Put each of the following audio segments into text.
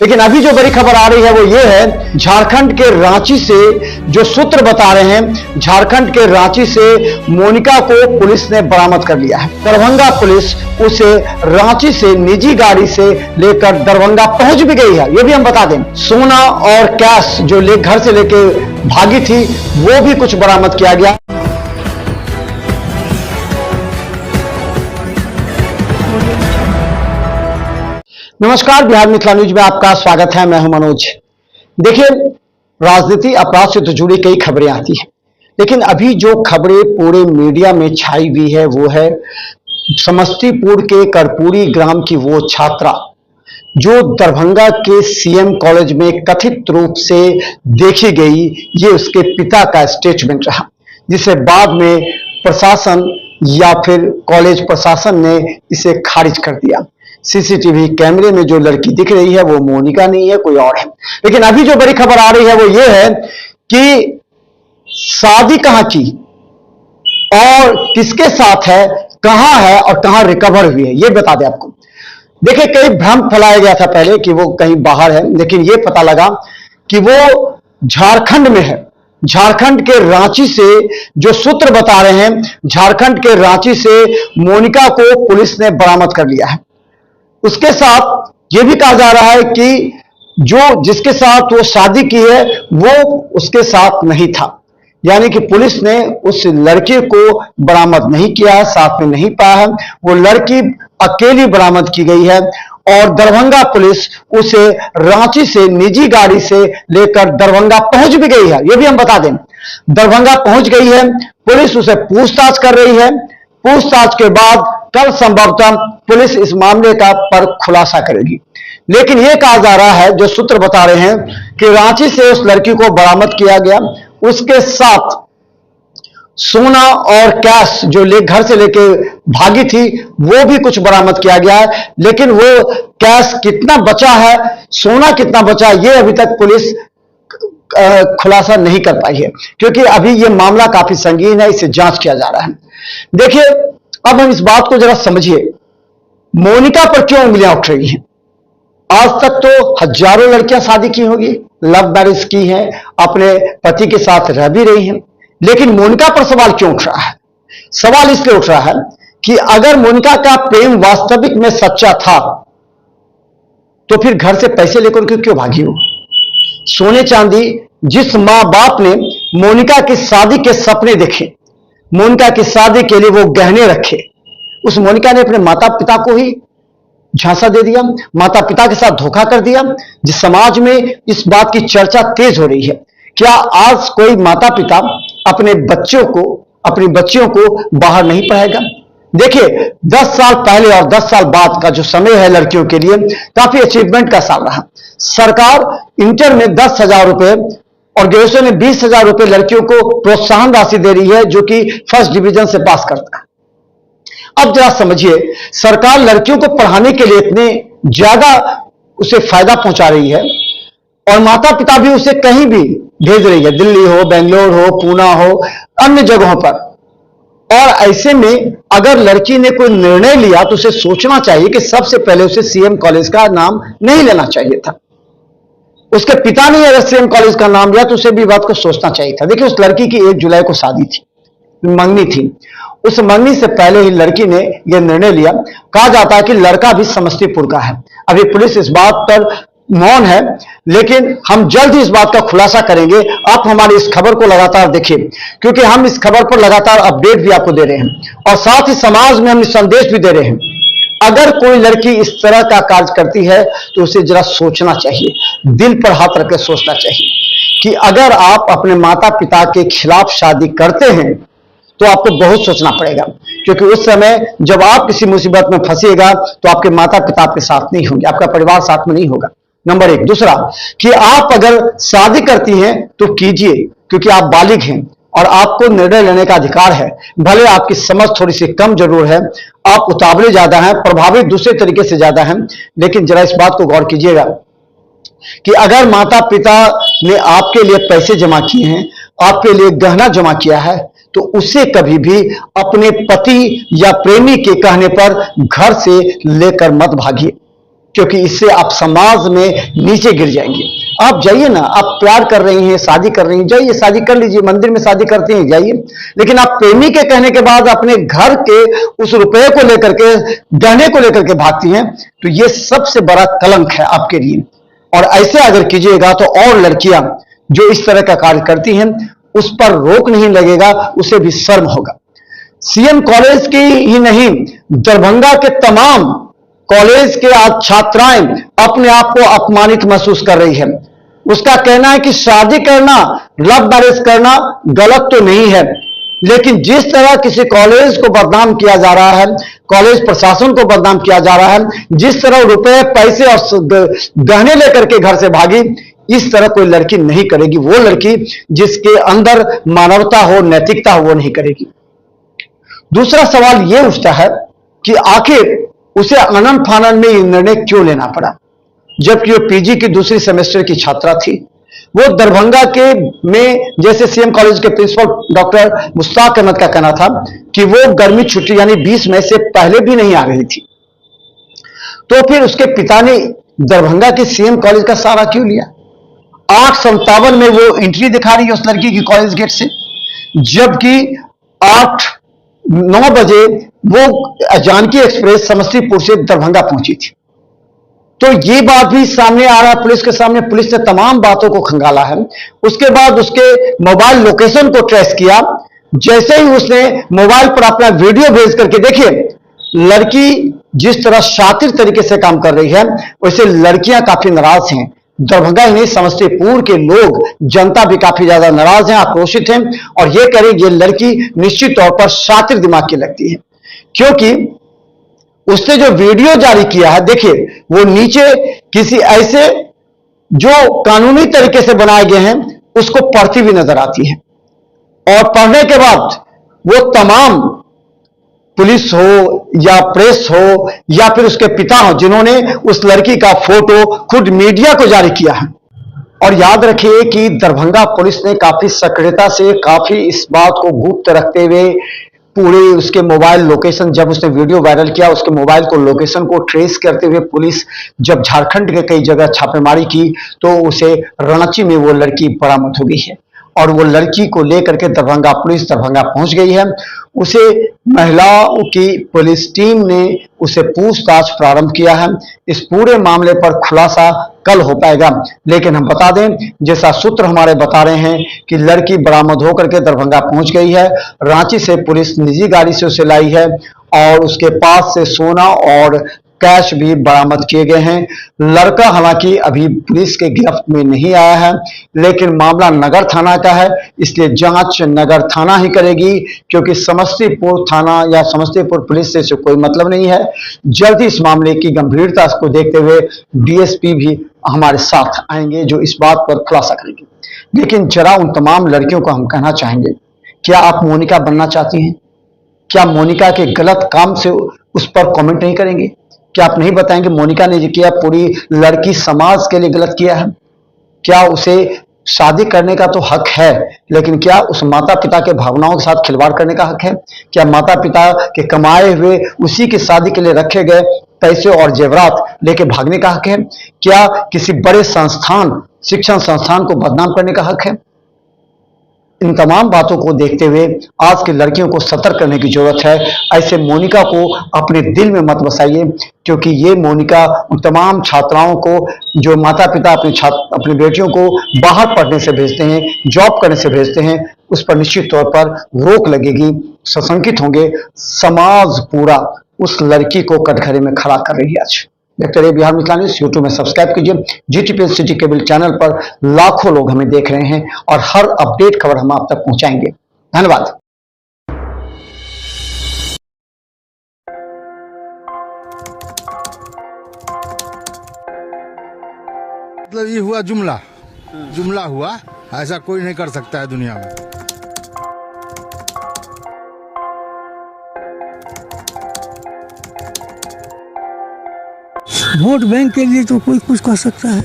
लेकिन अभी जो बड़ी खबर आ रही है वो ये है, झारखंड के रांची से जो सूत्र बता रहे हैं, झारखंड के रांची से मोनिका को पुलिस ने बरामद कर लिया है। दरभंगा पुलिस उसे रांची से निजी गाड़ी से लेकर दरभंगा पहुंच भी गई है। ये भी हम बता दें, सोना और कैश जो घर से लेके भागी थी वो भी कुछ बरामद किया गया। नमस्कार, बिहार मिथिला न्यूज में आपका स्वागत है। मैं हूं मनोज। देखिए, राजनीति अपराध से तो जुड़ी कई खबरें आती हैं, लेकिन अभी जो खबरें पूरे मीडिया में छाई हुई है वो है समस्तीपुर के कर्पूरी ग्राम की वो छात्रा जो दरभंगा के सीएम कॉलेज में कथित रूप से देखी गई। ये उसके पिता का स्टेटमेंट रहा, जिसे बाद में प्रशासन या फिर कॉलेज प्रशासन ने इसे खारिज कर दिया। सीसीटीवी कैमरे में जो लड़की दिख रही है वो मोनिका नहीं है, कोई और है। लेकिन अभी जो बड़ी खबर आ रही है वो ये है कि शादी कहां की और किसके साथ है, कहां है और कहां रिकवर हुई है, ये बता दें आपको। देखिए, कई भ्रम फैलाया गया था पहले कि वो कहीं बाहर है, लेकिन ये पता लगा कि वो झारखंड में है। झारखंड के रांची से जो सूत्र बता रहे हैं, झारखंड के रांची से मोनिका को पुलिस ने बरामद कर लिया है। उसके साथ यह भी कहा जा रहा है कि जो जिसके साथ वो शादी की है वो उसके साथ नहीं था, यानी कि पुलिस ने उस लड़के को बरामद नहीं किया है, साथ में नहीं पाया है। वो लड़की अकेली बरामद की गई है और दरभंगा पुलिस उसे रांची से निजी गाड़ी से लेकर दरभंगा पहुंच भी गई है। यह भी हम बता दें, दरभंगा पहुंच गई है। पुलिस उसे पूछताछ कर रही है। पूछताछ के बाद कल संभवतः पुलिस इस मामले का पर खुलासा करेगी। लेकिन यह कहा जा रहा है, जो सूत्र बता रहे हैं, कि रांची से उस लड़की को बरामद किया गया। उसके साथ सोना और कैश जो घर से लेके भागी थी वो भी कुछ बरामद किया गया है। लेकिन वो कैश कितना बचा है, सोना कितना बचा है, ये अभी तक पुलिस खुलासा नहीं कर पाई है, क्योंकि अभी ये मामला काफी संगीन है, इसे जांच किया जा रहा है। देखिए, अब हम इस बात को जरा समझिए, मोनिका पर क्यों उंगलियां उठ रही हैं। आज तक तो हजारों लड़कियां शादी की होगी, लव मैरिज की हैं, अपने पति के साथ रह भी रही हैं, लेकिन मोनिका पर सवाल क्यों उठ रहा है? सवाल इसलिए उठ रहा है कि अगर मोनिका का प्रेम वास्तविक में सच्चा था तो फिर घर से पैसे लेकर क्यों भागी हो? सोने चांदी जिस मां बाप ने मोनिका की शादी के सपने देखे, मोनिका की शादी के लिए वो गहने रखे, उस मोनिका ने अपने माता पिता को ही झांसा दे दिया, माता पिता के साथ धोखा कर दिया। जिस समाज में इस बात की चर्चा तेज हो रही है, क्या आज कोई माता पिता अपने बच्चों को, अपनी बच्चियों को बाहर नहीं पढ़ाएगा? देखिए, 10 साल पहले और 10 साल बाद का जो समय है लड़कियों के लिए काफी अचीवमेंट का साल रहा। सरकार इंटर में 10,000 रुपए और ग्रेजुएशन में 20,000 रुपए लड़कियों को प्रोत्साहन राशि दे रही है, जो कि फर्स्ट डिवीजन से पास करता है। अब जरा समझिए, सरकार लड़कियों को पढ़ाने के लिए इतने ज्यादा उसे फायदा पहुंचा रही है और माता पिता भी उसे कहीं भी भेज रही है, दिल्ली हो, बेंगलोर हो, पूना हो, अन्य जगहों पर। और ऐसे में अगर लड़की ने कोई निर्णय लिया तो उसे सोचना चाहिए कि सबसे पहले उसे सीएम कॉलेज का नाम नहीं लेना चाहिए था। उसके पिता ने अगर सीएम कॉलेज का नाम लिया तो उसे भी बात को सोचना चाहिए था। देखिए, उस लड़की की 1 जुलाई को शादी थी, मंगनी थी। उस मंगनी से पहले ही लड़की ने यह निर्णय लिया। कहा जाता है कि लड़का भी समस्तीपुर का है। अभी पुलिस इस बात पर मौन है, लेकिन हम जल्द ही इस बात का खुलासा करेंगे। आप हमारी इस खबर को लगातार देखिए, क्योंकि हम इस खबर पर लगातार अपडेट भी आपको दे रहे हैं और साथ ही समाज में हम संदेश भी दे रहे हैं। अगर कोई लड़की इस तरह का कार्य करती है तो उसे जरा सोचना चाहिए, दिल पर हाथ रखकर सोचना चाहिए कि अगर आप अपने माता पिता के खिलाफ शादी करते हैं तो आपको बहुत सोचना पड़ेगा, क्योंकि उस समय जब आप किसी मुसीबत में फंसिएगा तो आपके माता पिता आपके साथ नहीं होंगे, आपका परिवार साथ में नहीं होगा। नंबर 1। दूसरा, कि आप अगर शादी करती हैं तो कीजिए, क्योंकि आप बालिग हैं और आपको निर्णय लेने का अधिकार है। भले आपकी समझ थोड़ी सी कम जरूर है, आप उतावले ज्यादा हैं, प्रभावित दूसरे तरीके से ज्यादा हैं, लेकिन जरा इस बात को गौर कीजिएगा कि अगर माता पिता ने आपके लिए पैसे जमा किए हैं, आपके लिए गहना जमा किया है, तो उसे कभी भी अपने पति या प्रेमी के कहने पर घर से लेकर मत भागिए। क्योंकि इससे आप समाज में नीचे गिर जाएंगे। आप जाइए ना, आप प्यार कर रही हैं, शादी कर रही हैं, जाइए शादी कर लीजिए, मंदिर में शादी करते हैं जाइए, लेकिन आप प्रेमी के कहने के बाद अपने घर के उस रुपए को लेकर के, गहने को लेकर के भागती हैं, तो ये सबसे बड़ा कलंक है आपके लिए। और ऐसे अगर कीजिएगा तो और लड़कियां जो इस तरह का कार्य करती हैं उस पर रोक नहीं लगेगा, उसे भी शर्म होगा। सीएम कॉलेज की ही नहीं, दरभंगा के तमाम कॉलेज के आज छात्राएं अपने आप को अपमानित महसूस कर रही है। उसका कहना है कि शादी करना, लव मैरिज करना गलत तो नहीं है, लेकिन जिस तरह किसी कॉलेज को बदनाम किया जा रहा है, कॉलेज प्रशासन को बदनाम किया जा रहा है, जिस तरह रुपए पैसे और गहने लेकर के घर से भागी, इस तरह कोई लड़की नहीं करेगी। वो लड़की जिसके अंदर मानवता हो, नैतिकता हो, वो नहीं करेगी। दूसरा सवाल यह उठता है कि आखिर उसे आनन फानन में यह निर्णय क्यों लेना पड़ा, जबकि वो पीजी की दूसरी सेमेस्टर की छात्रा थी। वो दरभंगा के में जैसे सीएम कॉलेज के प्रिंसिपल डॉक्टर मुश्ताक अहमद का कहना था कि वो गर्मी छुट्टी यानी 20 मई से पहले भी नहीं आ रही थी, तो फिर उसके पिता ने दरभंगा के सीएम कॉलेज का सहारा क्यों लिया? 8:57 में वो एंट्री दिखा रही है उस लड़की की कॉलेज गेट से, जबकि 8-9 बजे वो जानकी एक्सप्रेस समस्तीपुर से दरभंगा पहुंची थी। तो ये बात भी सामने आ रहा है पुलिस के सामने। पुलिस ने तमाम बातों को खंगाला है। उसके बाद उसके मोबाइल लोकेशन को ट्रेस किया। जैसे ही उसने मोबाइल पर अपना वीडियो भेज करके, देखिए लड़की जिस तरह शातिर तरीके से काम कर रही है, वैसे लड़कियां काफी नाराज हैं। दरभंगा ही नहीं, समस्तीपुर के लोग, जनता भी काफी ज्यादा नाराज हैं, आक्रोशित हैं, और यह कह रही ये लड़की निश्चित तौर पर शातिर दिमाग की लगती है, क्योंकि उसने जो वीडियो जारी किया है, देखिए वो नीचे किसी ऐसे जो कानूनी तरीके से बनाए गए हैं उसको पढ़ती भी नजर आती है, और पढ़ने के बाद वो तमाम पुलिस हो या प्रेस हो या फिर उसके पिता हो जिन्होंने उस लड़की का फोटो खुद मीडिया को जारी किया है। और याद रखिए कि दरभंगा पुलिस ने काफी सक्रियता से, काफी इस बात को गुप्त रखते हुए पूरे उसके मोबाइल लोकेशन, जब उसने वीडियो वायरल किया उसके मोबाइल को लोकेशन को ट्रेस करते हुए पुलिस जब झारखंड के कई जगह छापेमारी की तो उसे रांची में वो लड़की बरामद हो गई है, और वो लड़की को लेकर के दरभंगा पुलिस दरभंगा पहुंच गई है। उसे महिलाओं की पुलिस टीम ने उसे पूछताछ प्रारंभ किया है। इस पूरे मामले पर खुलासा कल हो पाएगा, लेकिन हम बता दें, जैसा सूत्र हमारे बता रहे हैं कि लड़की बरामद होकर के दरभंगा पहुंच गई है। रांची से पुलिस निजी गाड़ी से उसे लाई है और उसके पास से सोना और कैश भी बरामद किए गए हैं। लड़का हालांकि अभी पुलिस के गिरफ्त में नहीं आया है, लेकिन मामला नगर थाना का है, इसलिए जांच नगर थाना ही करेगी, क्योंकि समस्तीपुर थाना या समस्तीपुर पुलिस से कोई मतलब नहीं है। जल्द ही इस मामले की गंभीरता को देखते हुए डीएसपी भी हमारे साथ आएंगे जो इस बात पर खुलासा करेंगे। लेकिन जरा उन तमाम लड़कियों को हम कहना चाहेंगे, क्या आप मोनिका बनना चाहती हैं? क्या मोनिका के गलत काम से उस पर कमेंट नहीं करेंगे? क्या आप नहीं बताएंगे मोनिका ने जो किया पूरी लड़की समाज के लिए गलत किया है? क्या उसे शादी करने का तो हक है, लेकिन क्या उस माता पिता के भावनाओं के साथ खिलवाड़ करने का हक है? क्या माता पिता के कमाए हुए उसी की शादी के लिए रखे गए पैसे और जेवरात लेके भागने का हक है? क्या किसी बड़े संस्थान, शिक्षण संस्थान को बदनाम करने का हक है? इन तमाम बातों को देखते हुए आज की लड़कियों को सतर्क करने की जरूरत है। ऐसे मोनिका को अपने दिल में मत बसाइए, क्योंकि ये मोनिका उन तमाम छात्राओं को, जो माता पिता अपनी बेटियों को बाहर पढ़ने से भेजते हैं, जॉब करने से भेजते हैं, उस पर निश्चित तौर पर रोक लगेगी। सशंकित होंगे। समाज पूरा उस लड़की को कटघरे में खड़ा कर रही है। आज देखते रहिए बिहार मिथिला न्यूज। यूट्यूब में सब्सक्राइब कीजिए। जीटीपी सिटी केबल चैनल पर लाखों लोग हमें देख रहे हैं और हर अपडेट खबर हम आप तक पहुंचाएंगे। धन्यवाद। मतलब ये हुआ जुमला हुआ, ऐसा कोई नहीं कर सकता है दुनिया में। वोट बैंक के लिए तो कोई कुछ कर सकता है।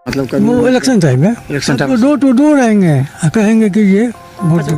मतलब वो इलेक्शन टाइम है, election time door to door आएंगे, कहेंगे कि ये वोट